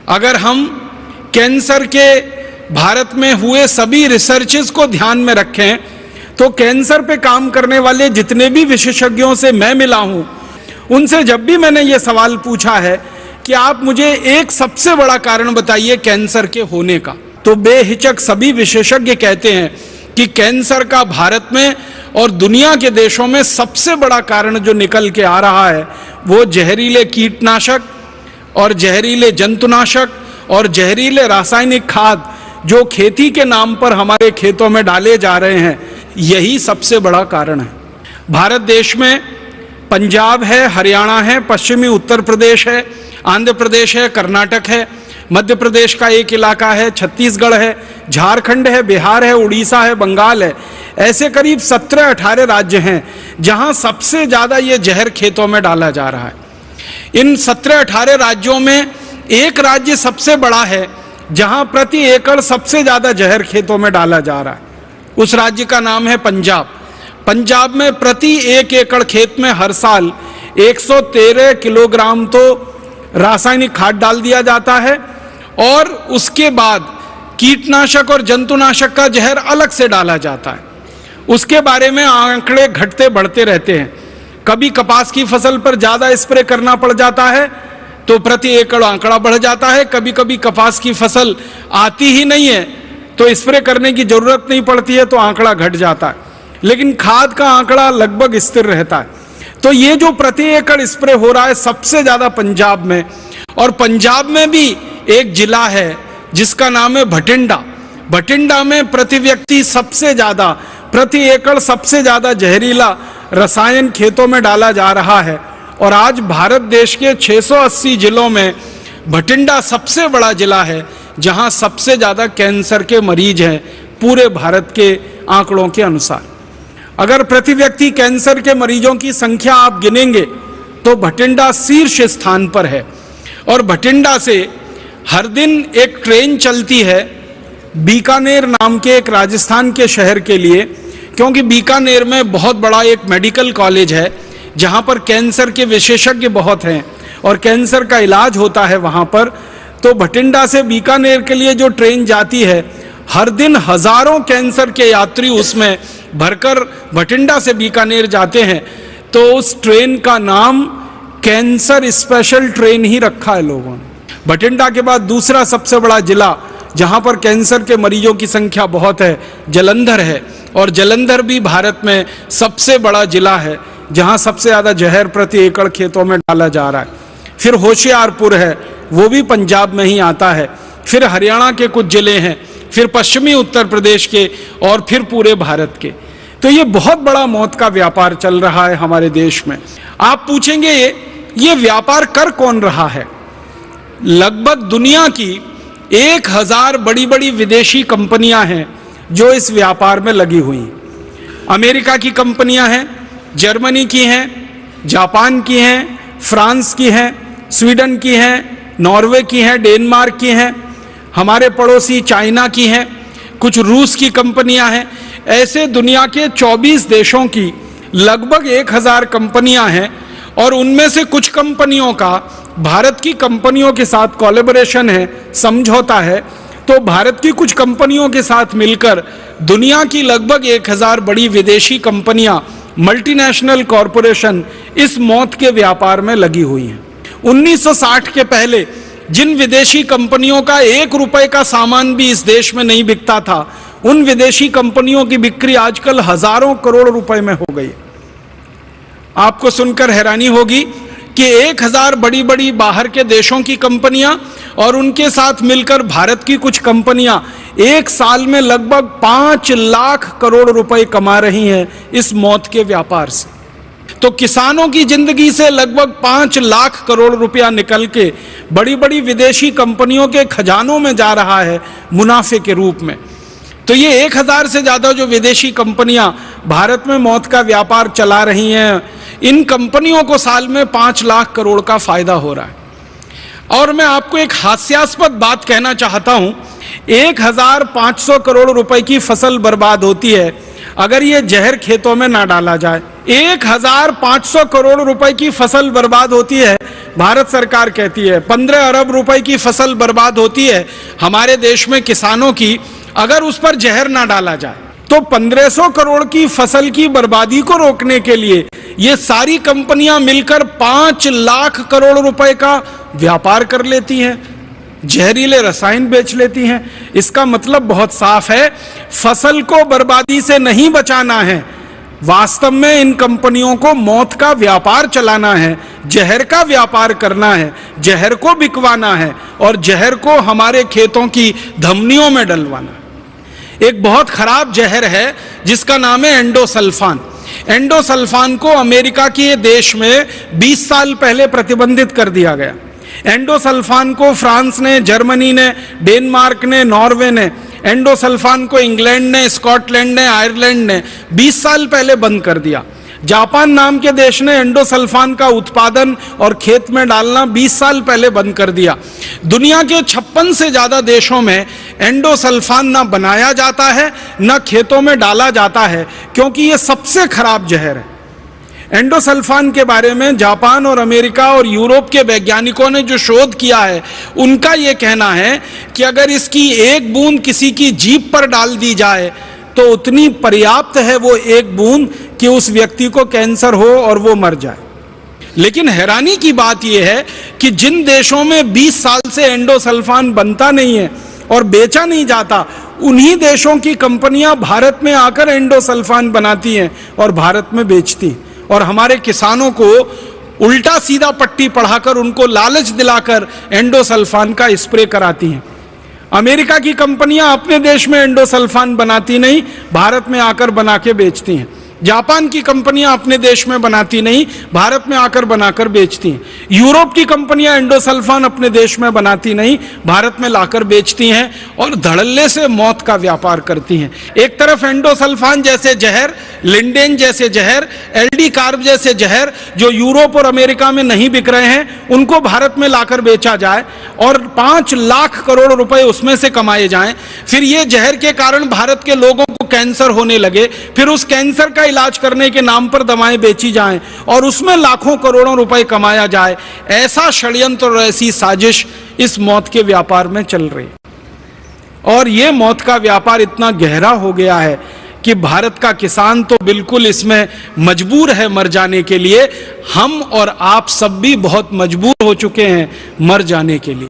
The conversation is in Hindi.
अगर हम कैंसर के भारत में हुए सभी रिसर्चेस को ध्यान में रखें तो कैंसर पे काम करने वाले जितने भी विशेषज्ञों से मैं मिला हूं, उनसे जब भी मैंने ये सवाल पूछा है कि आप मुझे एक सबसे बड़ा कारण बताइए कैंसर के होने का, तो बेहिचक सभी विशेषज्ञ कहते हैं कि कैंसर का भारत में और दुनिया के देशों में सबसे बड़ा कारण जो निकल के आ रहा है वो जहरीले कीटनाशक और जहरीले जंतुनाशक और जहरीले रासायनिक खाद जो खेती के नाम पर हमारे खेतों में डाले जा रहे हैं, यही सबसे बड़ा कारण है। भारत देश में पंजाब है, हरियाणा है, पश्चिमी उत्तर प्रदेश है, आंध्र प्रदेश है, कर्नाटक है, मध्य प्रदेश का एक इलाका है, छत्तीसगढ़ है, झारखंड है, बिहार है, उड़ीसा है, बंगाल है। ऐसे करीब 17-18 राज्य हैं जहां सबसे ज्यादा ये जहर खेतों में डाला जा रहा है। इन 17-18 राज्यों में एक राज्य सबसे बड़ा है जहां प्रति एकड़ सबसे ज्यादा जहर खेतों में डाला जा रहा है। उस राज्य का नाम है पंजाब। पंजाब में प्रति 1 एकड़ खेत में हर साल 113 किलोग्राम तो रासायनिक खाद डाल दिया जाता है और उसके बाद कीटनाशक और जंतुनाशक का जहर अलग से डाला जाता है। उसके बारे में आंकड़े घटते बढ़ते रहते हैं। कभी कपास की फसल पर ज्यादा स्प्रे करना पड़ जाता है तो प्रति एकड़ आंकड़ा बढ़ जाता है, कभी कभी कपास की फसल आती ही नहीं है तो स्प्रे करने की जरूरत नहीं पड़ती है तो आंकड़ा घट जाता है, लेकिन खाद का आंकड़ा लगभग स्थिर रहता है। तो ये जो प्रति एकड़ स्प्रे हो रहा है सबसे ज्यादा पंजाब में, और पंजाब में भी एक जिला है जिसका नाम है भटिंडा। भटिंडा में प्रति व्यक्ति सबसे ज्यादा, प्रति एकड़ सबसे ज्यादा जहरीला रसायन खेतों में डाला जा रहा है। और आज भारत देश के 680 जिलों में भटिंडा सबसे बड़ा जिला है जहां सबसे ज्यादा कैंसर के मरीज हैं पूरे भारत के आंकड़ों के अनुसार। अगर प्रति व्यक्ति कैंसर के मरीजों की संख्या आप गिनेंगे तो भटिंडा शीर्ष स्थान पर है। और भटिंडा से हर दिन एक ट्रेन चलती है बीकानेर नाम के एक राजस्थान के शहर के लिए, क्योंकि बीकानेर में बहुत बड़ा एक मेडिकल कॉलेज है जहां पर कैंसर के विशेषज्ञ बहुत हैं और कैंसर का इलाज होता है वहां पर। तो भटिंडा से बीकानेर के लिए जो ट्रेन जाती है, हर दिन हजारों कैंसर के यात्री उसमें भरकर भटिंडा से बीकानेर जाते हैं। तो उस ट्रेन का नाम कैंसर स्पेशल ट्रेन ही रखा है लोगों ने। भटिंडा के बाद दूसरा सबसे बड़ा जिला जहां पर कैंसर के मरीजों की संख्या बहुत है, जालंधर है। और जालंधर भी भारत में सबसे बड़ा जिला है जहां सबसे ज्यादा जहर प्रति एकड़ खेतों में डाला जा रहा है। फिर होशियारपुर है, वो भी पंजाब में ही आता है। फिर हरियाणा के कुछ जिले हैं, फिर पश्चिमी उत्तर प्रदेश के, और फिर पूरे भारत के। तो ये बहुत बड़ा मौत का व्यापार चल रहा है हमारे देश में। आप पूछेंगे ये व्यापार कर कौन रहा है? लगभग दुनिया की 1000 बड़ी बड़ी विदेशी कंपनियां हैं जो इस व्यापार में लगी हुई हैं। अमेरिका की कंपनियां हैं, जर्मनी की हैं, जापान की हैं, फ्रांस की हैं, स्वीडन की हैं, नॉर्वे की हैं, डेनमार्क की हैं, हमारे पड़ोसी चाइना की हैं, कुछ रूस की कंपनियां हैं। ऐसे दुनिया के 24 देशों की लगभग 1000 कंपनियां हैं और उनमें से कुछ कंपनियों का भारत की कंपनियों के साथ कोलैबोरेशन है, समझौता है। तो भारत की कुछ कंपनियों के साथ मिलकर दुनिया की लगभग 1000 बड़ी विदेशी कंपनियां, मल्टीनेशनल कॉरपोरेशन इस मौत के व्यापार में लगी हुई हैं। 1960 के पहले जिन विदेशी कंपनियों का 1 रुपए का सामान भी इस देश में नहीं बिकता था, उन विदेशी कंपनियों की बिक्री आजकल हजारों करोड़ रुपए में हो गई। आपको सुनकर हैरानी होगी कि 1000 बड़ी बड़ी बाहर के देशों की कंपनियां और उनके साथ मिलकर भारत की कुछ कंपनियां एक साल में लगभग 5 लाख करोड़ रुपए कमा रही हैं इस मौत के व्यापार से। तो किसानों की जिंदगी से लगभग 5 लाख करोड़ रुपया निकल के बड़ी बड़ी विदेशी कंपनियों के खजानों में जा रहा है मुनाफे के रूप में। तो ये 1000 से ज्यादा जो विदेशी कंपनियां भारत में मौत का व्यापार चला रही हैं, इन कंपनियों को साल में 5 लाख करोड़ का फायदा हो रहा है। और मैं आपको एक हास्यास्पद बात कहना चाहता हूं, 1500 करोड़ रुपए की फसल बर्बाद होती है। अगर ये जहर खेतों में ना डाला जाए। 1500 करोड़ रुपए की फसल बर्बाद होती है, भारत सरकार कहती है 15 अरब रुपए की फसल बर्बाद होती है हमारे देश में किसानों की, अगर उस पर जहर ना डाला जाए। तो 1500 करोड़ की फसल की बर्बादी को रोकने के लिए ये सारी कंपनियां मिलकर 5 लाख करोड़ रुपए का व्यापार कर लेती हैं, जहरीले रसायन बेच लेती हैं। इसका मतलब बहुत साफ है, फसल को बर्बादी से नहीं बचाना है, वास्तव में इन कंपनियों को मौत का व्यापार चलाना है, जहर का व्यापार करना है, जहर को बिकवाना है और जहर को हमारे खेतों की धमनियों में डलवाना। एक बहुत खराब जहर है जिसका नाम है एंडोसल्फान। एंडोसल्फान को अमेरिका के देश में 20 साल पहले प्रतिबंधित कर दिया गया। एंडोसल्फान को फ्रांस ने, जर्मनी ने, डेनमार्क ने, नॉर्वे ने, एंडोसल्फान को इंग्लैंड ने, स्कॉटलैंड ने, आयरलैंड ने 20 साल पहले बंद कर दिया। जापान नाम के देश ने एंडोसल्फान का उत्पादन और खेत में डालना 20 साल पहले बंद कर दिया। दुनिया के 56 से ज्यादा देशों में एंडोसल्फान ना बनाया जाता है ना खेतों में डाला जाता है, क्योंकि यह सबसे खराब जहर है। एंडोसल्फान के बारे में जापान और अमेरिका और यूरोप के वैज्ञानिकों ने जो शोध किया है, उनका यह कहना है कि अगर इसकी एक बूंद किसी की जीभ पर डाल दी जाए तो उतनी पर्याप्त है वो एक बूंद कि उस व्यक्ति को कैंसर हो और वो मर जाए। लेकिन हैरानी की बात यह है कि जिन देशों में 20 साल से एंडोसल्फान बनता नहीं है और बेचा नहीं जाता, उन्हीं देशों की कंपनियां भारत में आकर एंडोसल्फान बनाती हैं और भारत में बेचती हैं और हमारे किसानों को उल्टा सीधा पट्टी पढ़ाकर उनको लालच दिलाकर एंडोसल्फान का स्प्रे कराती हैं। अमेरिका की कंपनियां अपने देश में एंडोसल्फान बनाती नहीं, भारत में आकर बना के बेचती हैं। जापान की कंपनियां अपने देश में बनाती नहीं, भारत में आकर बनाकर बेचती हैं। यूरोप की कंपनियां एंडोसल्फान अपने देश में बनाती नहीं, भारत में लाकर बेचती हैं और धड़ल्ले से मौत का व्यापार करती हैं। एक तरफ एंडोसल्फान जैसे जहर, लिंडेन जैसे जहर, एलडी कार्ब जैसे जहर जो यूरोप और अमेरिका में नहीं बिक रहे हैं, उनको भारत में लाकर बेचा जाए और 5 लाख करोड़ रुपए उसमें से कमाए जाएं। फिर ये जहर के कारण भारत के लोगों को कैंसर होने लगे, फिर उस कैंसर का इलाज करने के नाम पर दवाएं बेची जाएं और उसमें लाखों करोड़ों रुपए कमाया जाए। ऐसा षड्यंत्र और ऐसी साजिश इस मौत के व्यापार में चल रही है। और यह मौत का व्यापार इतना गहरा हो गया है कि भारत का किसान तो बिल्कुल इसमें मजबूर है मर जाने के लिए। हम और आप सब भी बहुत मजबूर हो चुके हैं मर जाने के लिए।